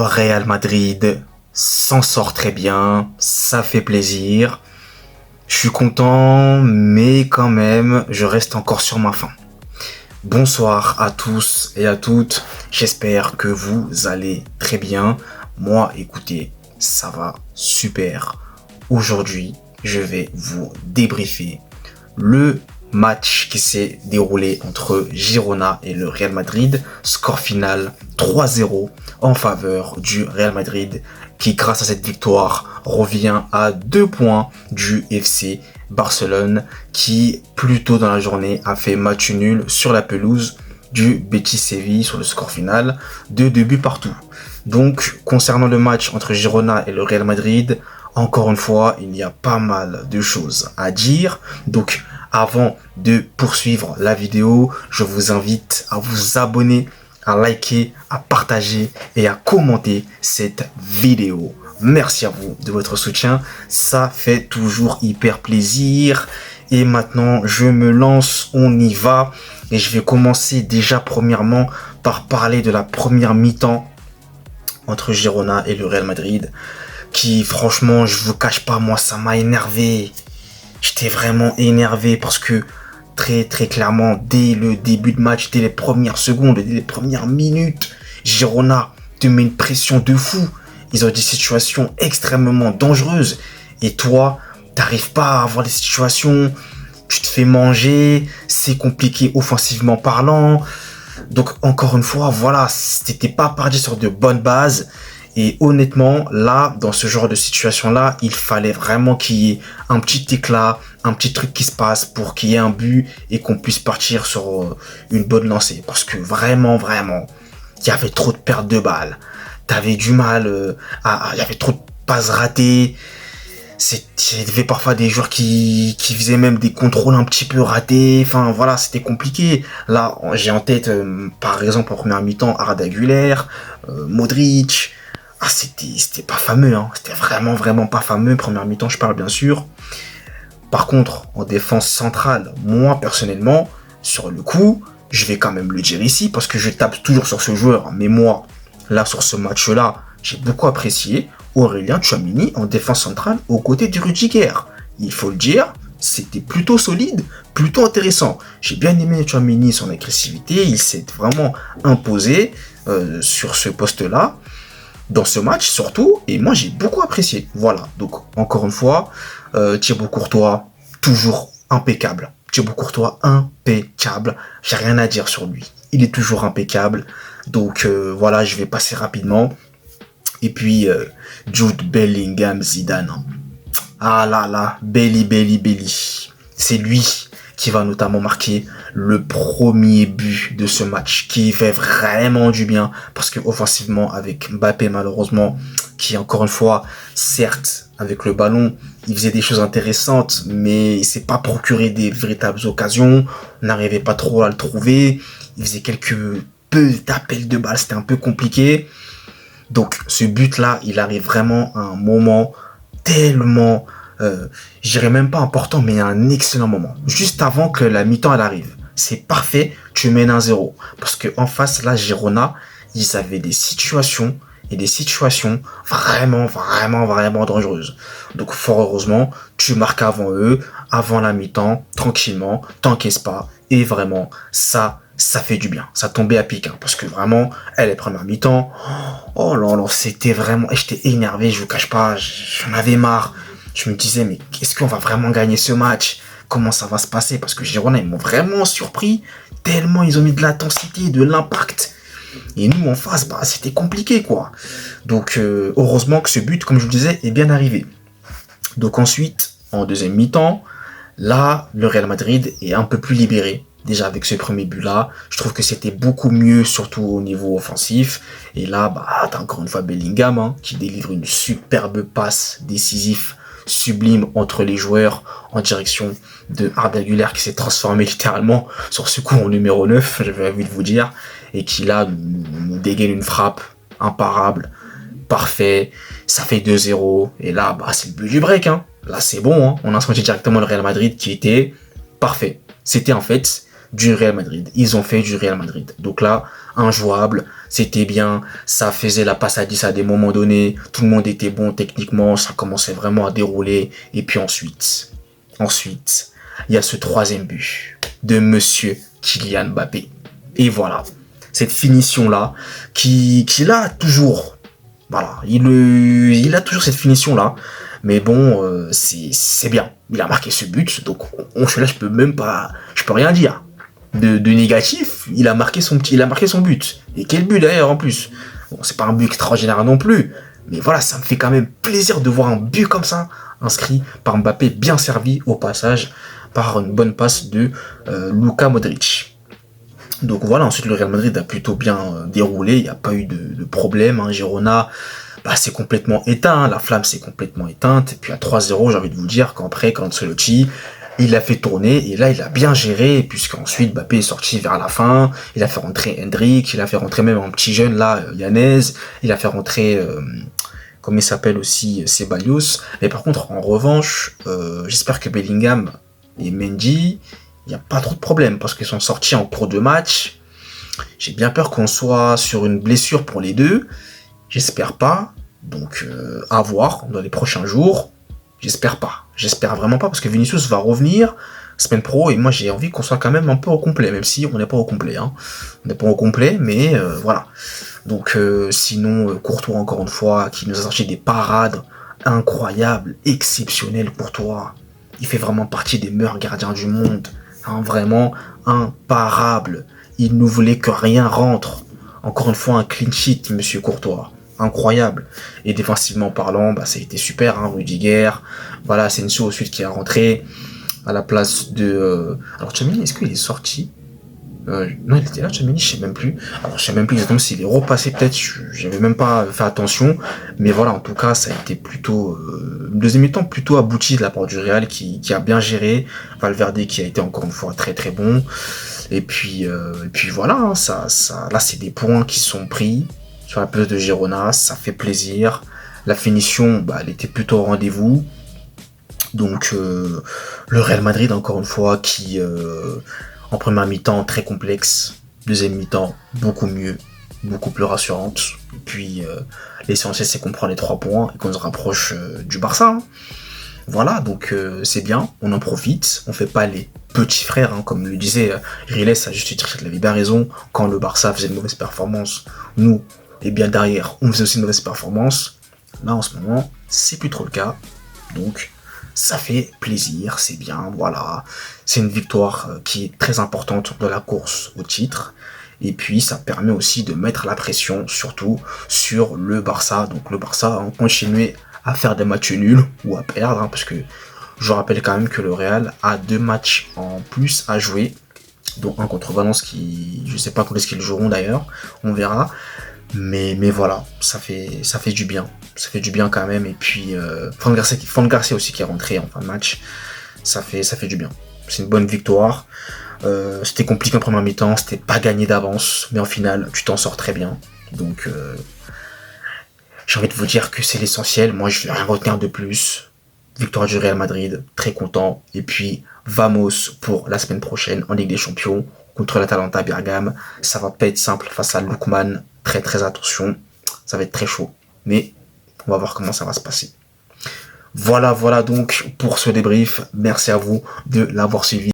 Real Madrid s'en sort très bien, ça fait plaisir. Je suis content, mais quand même, je reste encore sur ma faim. Bonsoir à tous et à toutes, j'espère que vous allez très bien. Moi, écoutez, ça va super. Aujourd'hui, je vais vous débriefer le match qui s'est déroulé entre Girona et le Real Madrid. Score final 3-0 en faveur du Real Madrid qui, grâce à cette victoire, revient à 2 points du FC Barcelone qui, plus tôt dans la journée, a fait match nul sur la pelouse du Betis Séville sur le score final de 2 buts partout. Donc, concernant le match entre Girona et le Real Madrid, encore une fois, il y a pas mal de choses à dire. Donc, avant de poursuivre la vidéo, je vous invite à vous abonner, à liker, à partager et à commenter cette vidéo. Merci à vous de votre soutien, ça fait toujours hyper plaisir. Et maintenant, je me lance, on y va. Et je vais commencer déjà premièrement par parler de la première mi-temps entre Girona et le Real Madrid. Qui, franchement, je vous cache pas, moi, ça m'a énervé. J'étais vraiment énervé parce que très clairement, dès le début de match, dès les premières secondes, dès les premières minutes, Girona te met une pression de fou. Ils ont des situations extrêmement dangereuses. Et toi, t'arrives pas à avoir des situations, tu te fais manger, c'est compliqué offensivement parlant. Donc encore une fois, voilà, t'étais pas parti sur de bonnes bases. Et honnêtement, là, dans ce genre de situation-là, il fallait vraiment qu'il y ait un petit éclat, un petit truc qui se passe pour qu'il y ait un but et qu'on puisse partir sur une bonne lancée. Parce que vraiment, il y avait trop de pertes de balles. T'avais du mal il y avait trop de passes ratées. Il y avait parfois des joueurs qui faisaient même des contrôles un petit peu ratés. Enfin, voilà, c'était compliqué. Là, j'ai en tête, par exemple, en première mi-temps, Arda Güler, Modric. Ah, c'était pas fameux, hein. C'était vraiment pas fameux. Première mi-temps, je parle bien sûr. Par contre, en défense centrale, moi, personnellement, sur le coup, je vais quand même le dire ici, parce que je tape toujours sur ce joueur. Mais moi, là, sur ce match-là, j'ai beaucoup apprécié Aurélien Tchouaméni en défense centrale aux côtés du Rudiger. Il faut le dire, c'était plutôt solide, plutôt intéressant. J'ai bien aimé Tchouaméni, son agressivité. Il s'est vraiment imposé sur ce poste-là. Dans ce match surtout, et moi j'ai beaucoup apprécié. Voilà, donc encore une fois, Thibaut Courtois, toujours impeccable. Thibaut Courtois, impeccable. J'ai rien à dire sur lui. Il est toujours impeccable. Donc voilà, je vais passer rapidement. Et puis, Jude Bellingham Zidane. Ah là là, Belly. C'est lui qui va notamment marquer le premier but de ce match, qui fait vraiment du bien, parce que offensivement, avec Mbappé malheureusement, qui encore une fois, certes, avec le ballon, il faisait des choses intéressantes, mais il s'est pas procuré des véritables occasions, on n'arrivait pas trop à le trouver, il faisait quelques peu d'appels de balles, c'était un peu compliqué. Donc ce but-là, il arrive vraiment à un moment tellement... je dirais même pas important, mais un excellent moment. Juste avant que la mi-temps elle arrive. C'est parfait, tu mènes 1-0. Parce que en face, là, Girona, ils avaient des situations et des situations vraiment dangereuses. Donc fort heureusement, tu marques avant eux, avant la mi-temps, tranquillement, t'encaisses pas. Et vraiment, ça fait du bien. Ça tombait à pic, hein, parce que vraiment, les premières mi-temps, oh là là, c'était vraiment... J'étais énervé, je vous cache pas, j'en avais marre. Je me disais, mais est-ce qu'on va vraiment gagner ce match? Comment ça va se passer? Parce que Girona, ils m'ont vraiment surpris, tellement ils ont mis de l'intensité, de l'impact. Et nous, en face, c'était compliqué, quoi. Donc, heureusement que ce but, comme je vous le disais, est bien arrivé. Donc ensuite, en deuxième mi-temps, là, le Real Madrid est un peu plus libéré. Déjà avec ce premier but-là, je trouve que c'était beaucoup mieux, surtout au niveau offensif. Et là, t'as encore une fois Bellingham, hein, qui délivre une superbe passe décisive, sublime entre les joueurs en direction de Arda Güler qui s'est transformé littéralement sur ce coup en numéro 9, j'avais envie de vous dire, et qui là nous dégaine une frappe imparable, parfait, ça fait 2-0, et là c'est le but du break, hein. Là c'est bon, hein. On a senti directement le Real Madrid qui était parfait. C'était en fait du Real Madrid. Ils ont fait du Real Madrid. Donc là, injouable, c'était bien, ça faisait la passe à 10 à des moments donnés, tout le monde était bon techniquement, ça commençait vraiment à dérouler. Et puis ensuite, il y a ce troisième but de monsieur Kylian Mbappé. Et voilà, cette finition-là, qui l'a toujours. Voilà, il a toujours cette finition-là. Mais bon, c'est bien. Il a marqué ce but, donc là, je peux rien dire de négatif. Il a marqué son but. Et quel but d'ailleurs en plus. Bon, c'est pas un but extraordinaire non plus, mais voilà, ça me fait quand même plaisir de voir un but comme ça inscrit par Mbappé, bien servi au passage par une bonne passe de Luka Modric. Donc voilà, ensuite le Real Madrid a plutôt bien déroulé, il n'y a pas eu de problème. Hein. Girona, c'est complètement éteint, la flamme s'est complètement éteinte. Et puis à 3-0, j'ai envie de vous dire qu'après, quand Ancelotti, il l'a fait tourner, et là il a bien géré, puisqu'ensuite Mbappé est sorti vers la fin, il a fait rentrer Hendrik, il a fait rentrer même un petit jeune là, Yanez, il a fait rentrer, comme il s'appelle aussi, Ceballos. Mais par contre, en revanche, j'espère que Bellingham et Mendy, il n'y a pas trop de problème, parce qu'ils sont sortis en cours de match. J'ai bien peur qu'on soit sur une blessure pour les deux. J'espère pas. Donc, à voir dans les prochains jours. J'espère pas. J'espère vraiment pas, parce que Vinicius va revenir semaine pro, et moi j'ai envie qu'on soit quand même un peu au complet, même si on n'est pas au complet. Hein. On n'est pas au complet, mais voilà. Donc, sinon, Courtois, encore une fois, qui nous a sorti des parades incroyables, exceptionnelles. Courtois, il fait vraiment partie des meilleurs gardiens du monde. Hein, vraiment imparable. Il ne voulait que rien rentre. Encore une fois, un clean sheet, monsieur Courtois. Incroyable. Et défensivement parlant, ça a été super. Hein, Rudiger, voilà, Asensio ensuite qui a rentré à la place de... Alors, Tchouaméni, est-ce qu'il est sorti non, il était là, Tchouaméni, je sais même plus. Alors, je sais même plus exactement s'il est repassé, peut-être, j'avais même pas fait attention. Mais voilà, en tout cas, ça a été plutôt... deuxième mi-temps plutôt abouti de la part du Real qui a bien géré. Valverde qui a été encore une fois très très bon. Et puis voilà, hein, là, c'est des points qui sont pris sur la place de Girona, ça fait plaisir. La finition, elle était plutôt au rendez-vous. Donc, le Real Madrid, encore une fois, qui... en première mi-temps, très complexe. Deuxième mi-temps, beaucoup mieux, beaucoup plus rassurante. Et puis, l'essentiel, c'est qu'on prend les 3 points et qu'on se rapproche du Barça. Hein. Voilà, donc c'est bien, on en profite. On fait pas les petits frères, hein, comme le disait Riles à juste titre, il avait bien raison. Quand le Barça faisait une mauvaise performance, nous, et bien derrière, on faisait aussi une mauvaise performance. Là, en ce moment, c'est plus trop le cas. Donc, ça fait plaisir, c'est bien, voilà. C'est une victoire qui est très importante dans la course au titre. Et puis, ça permet aussi de mettre la pression, surtout sur le Barça. Donc, le Barça a continué à faire des matchs nuls ou à perdre, hein, parce que je rappelle quand même que le Real a 2 matchs en plus à jouer, dont un contre Valence qui, je sais pas quand est-ce qu'ils joueront d'ailleurs, on verra. Mais voilà, ça fait du bien. Ça fait du bien quand même. Et puis, Fran Garcia aussi qui est rentré en fin de match. Ça fait du bien. C'est une bonne victoire. C'était compliqué en première mi-temps. C'était pas gagné d'avance. Mais en finale, tu t'en sors très bien. Donc, j'ai envie de vous dire que c'est l'essentiel. Moi, je vais rien retenir de plus. Victoire du Real Madrid. Très content. Et puis, vamos pour la semaine prochaine en Ligue des Champions. Contre l'Atalanta Bergame. Ça va pas être simple face à Lookman. Très très attention, ça va être très chaud, mais on va voir comment ça va se passer. Voilà donc pour ce débrief, merci à vous de l'avoir suivi.